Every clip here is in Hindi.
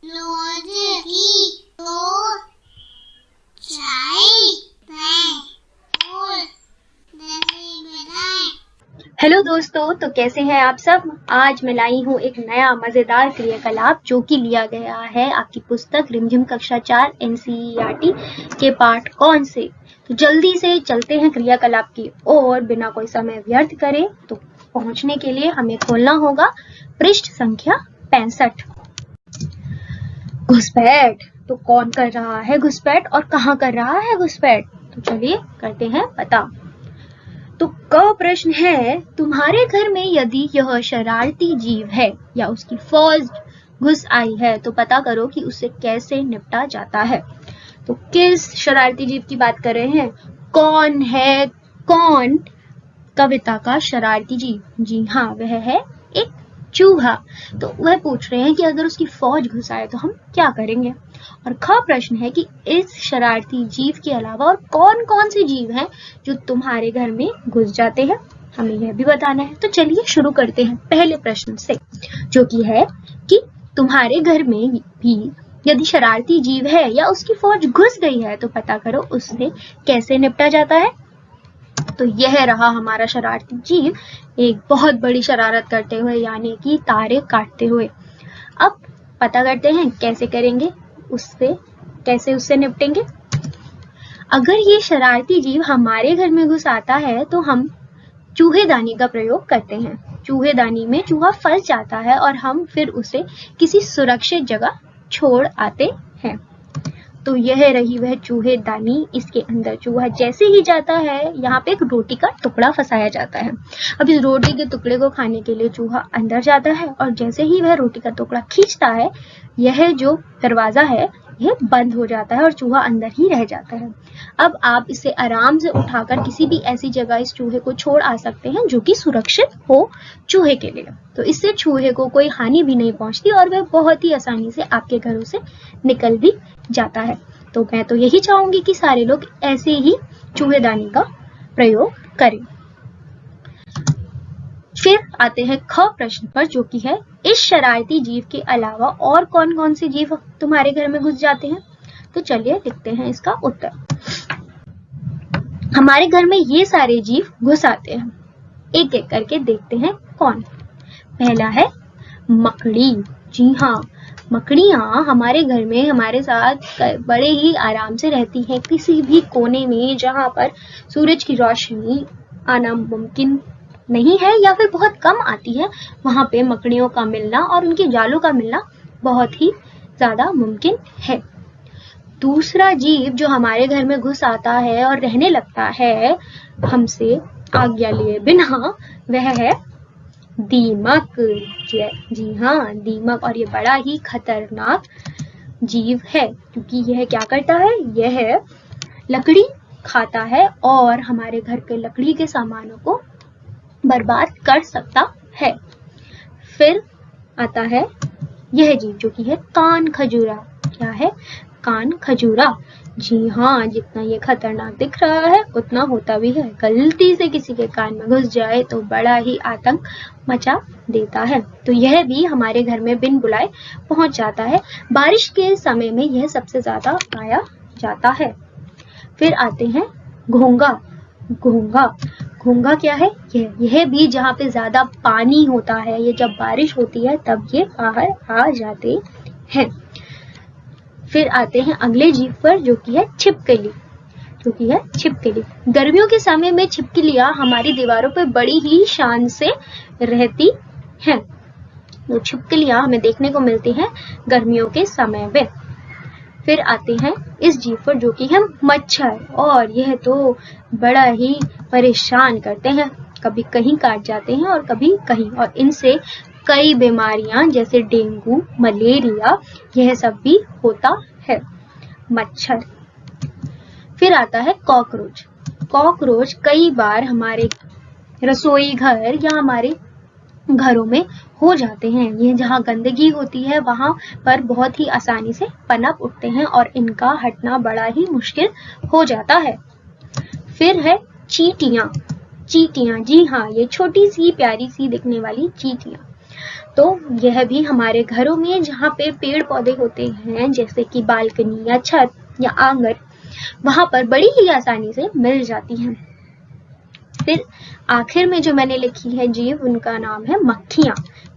हेलो दोस्तों, तो कैसे हैं आप सब। आज मैं लाई हूँ एक नया मजेदार क्रियाकलाप जो कि लिया गया है आपकी पुस्तक रिमझिम कक्षा 4 NCERT के पाठ कौन से। तो जल्दी से चलते हैं क्रियाकलाप की ओर, बिना कोई समय व्यर्थ करे। तो पहुंचने के लिए हमें खोलना होगा पृष्ठ संख्या 65। घुसपैठ। तो कौन कर रहा है घुसपैठ और कहाँ कर रहा है घुसपैठ, तो चलिए करते हैं पता। तो क प्रश्न है, तुम्हारे घर में यदि यह शरारती जीव है या उसकी फौज घुस आई है तो पता करो कि उसे कैसे निपटा जाता है। तो किस शरारती जीव की बात कर रहे हैं, कौन है कौन कविता का शरारती जीव। जी हाँ, वह है एक चूहा। तो वह पूछ रहे हैं कि अगर उसकी फौज घुस आए तो हम क्या करेंगे। और ख प्रश्न है कि इस शरारती जीव के अलावा और कौन कौन से जीव हैं जो तुम्हारे घर में घुस जाते हैं, हमें यह भी बताना है। तो चलिए शुरू करते हैं पहले प्रश्न से, जो कि है कि तुम्हारे घर में भी यदि शरारती जीव है या उसकी फौज घुस गई है तो पता करो उससे कैसे निपटा जाता है। तो यह रहा हमारा शरारती जीव, एक बहुत बड़ी शरारत करते हुए, यानी कि तारे काटते हुए। अब पता करते हैं कैसे करेंगे उससे, कैसे उससे निपटेंगे। अगर ये शरारती जीव हमारे घर में घुस आता है तो हम चूहेदानी का प्रयोग करते हैं। चूहेदानी में चूहा फंस जाता है और हम फिर उसे किसी सुरक्षित जगह छोड़ आते हैं। तो यह रही वह चूहेदानी, इसके अंदर चूहा जैसे ही जाता है यहाँ पे एक रोटी का टुकड़ा फंसाया जाता है। अब इस रोटी के टुकड़े को खाने के लिए चूहा अंदर जाता है और जैसे ही वह रोटी का टुकड़ा खींचता है, यह जो दरवाजा है यह बंद हो जाता है और चूहा अंदर ही रह जाता है। अब आप इसे आराम से उठाकर किसी भी ऐसी जगह इस चूहे को छोड़ आ सकते हैं जो कि सुरक्षित हो चूहे के लिए। तो इससे चूहे को कोई हानि भी नहीं पहुंचती और वह बहुत ही आसानी से आपके घरों से निकल भी जाता है। तो मैं तो यही चाहूंगी कि सारे लोग ऐसे ही चूहेदानी का प्रयोग करें। फिर आते हैं ख प्रश्न पर, जो कि है इस शरारती जीव के अलावा और कौन कौन से जीव तुम्हारे घर में घुस जाते हैं। तो चलिए लिखते हैं इसका उत्तर। हमारे घर में ये सारे जीव घुस आते हैं, एक एक करके देखते हैं कौन। पहला है मकड़ी। जी हाँ, मकड़ियाँ हमारे घर में हमारे साथ बड़े ही आराम से रहती हैं। किसी भी कोने में जहाँ पर सूरज की रोशनी आना मुमकिन नहीं है या फिर बहुत कम आती है, वहाँ पे मकड़ियों का मिलना और उनके जालों का मिलना बहुत ही ज्यादा मुमकिन है। दूसरा जीव जो हमारे घर में घुस आता है और रहने लगता है हमसे आज्ञा लिए बिना, वह है दीमक। जी हाँ, दीमक। और ये बड़ा ही खतरनाक जीव है क्योंकि यह क्या करता है, यह लकड़ी खाता है और हमारे घर के लकड़ी के सामानों को बर्बाद कर सकता है। फिर आता है यह जीव जो कि है कान खजूरा। क्या है, कान खजूरा। जी हाँ, जितना ये खतरनाक दिख रहा है उतना होता भी है। गलती से किसी के कान में घुस जाए तो बड़ा ही आतंक मचा देता है। तो यह भी हमारे घर में बिन बुलाए पहुंच जाता है। बारिश के समय में यह सबसे ज्यादा पाया जाता है। फिर आते हैं घोंगा। घोंगा, घोंगा क्या है, यह भी जहाँ पे ज्यादा पानी होता है, ये जब बारिश होती है तब ये बाहर आ जाते हैं। फिर आते हैं अगले जीव पर, जो कि है छिपकली। जो कि है छिपकली। गर्मियों के समय में छिपकलियां हमारी दीवारों पर बड़ी ही शान से रहती हैं। तो छिपकलियां हमें देखने को मिलती हैं गर्मियों के समय में। फिर आते हैं इस जीव पर, जो कि है मच्छर। और यह तो बड़ा ही परेशान करते हैं, कभी कहीं काट जाते हैं और कभी कहीं, और इनसे कई बीमारियां जैसे डेंगू, मलेरिया, यह सब भी होता है, मच्छर। फिर आता है कॉकरोच। कॉकरोच कई बार हमारे रसोई घर या हमारे घरों में हो जाते हैं। ये जहाँ गंदगी होती है वहां पर बहुत ही आसानी से पनप उठते हैं और इनका हटना बड़ा ही मुश्किल हो जाता है। फिर है चींटियां। चींटियां, जी हाँ, ये छोटी सी प्यारी सी दिखने वाली चींटियां। तो यह भी हमारे घरों में जहाँ पे पेड़ पौधे होते हैं, जैसे कि बालकनी या छत या आंगन, वहां पर बड़ी ही आसानी से मिल जाती हैं। फिर आखिर में जो मैंने लिखी है जीव, उनका नाम है मक्खियाँ।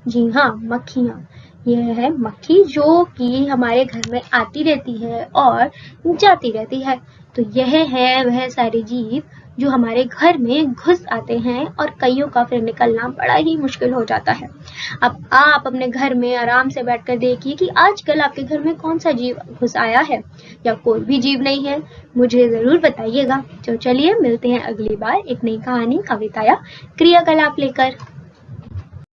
जी हाँ, मक्खियाँ। यह है मक्खी जो कि हमारे घर में आती रहती है और जाती रहती है। तो यह है वह सारे जीव जो हमारे घर में घुस आते हैं और कईयों का फिर निकलना बड़ा ही मुश्किल हो जाता है। अब आप अपने घर में आराम से बैठकर देखिए कि आजकल आपके घर में कौन सा जीव घुस आया है या कोई भी जीव नहीं है, मुझे जरूर बताइएगा। तो चलिए मिलते हैं अगली बार एक नई कहानी, कविता या क्रियाकलाप लेकर।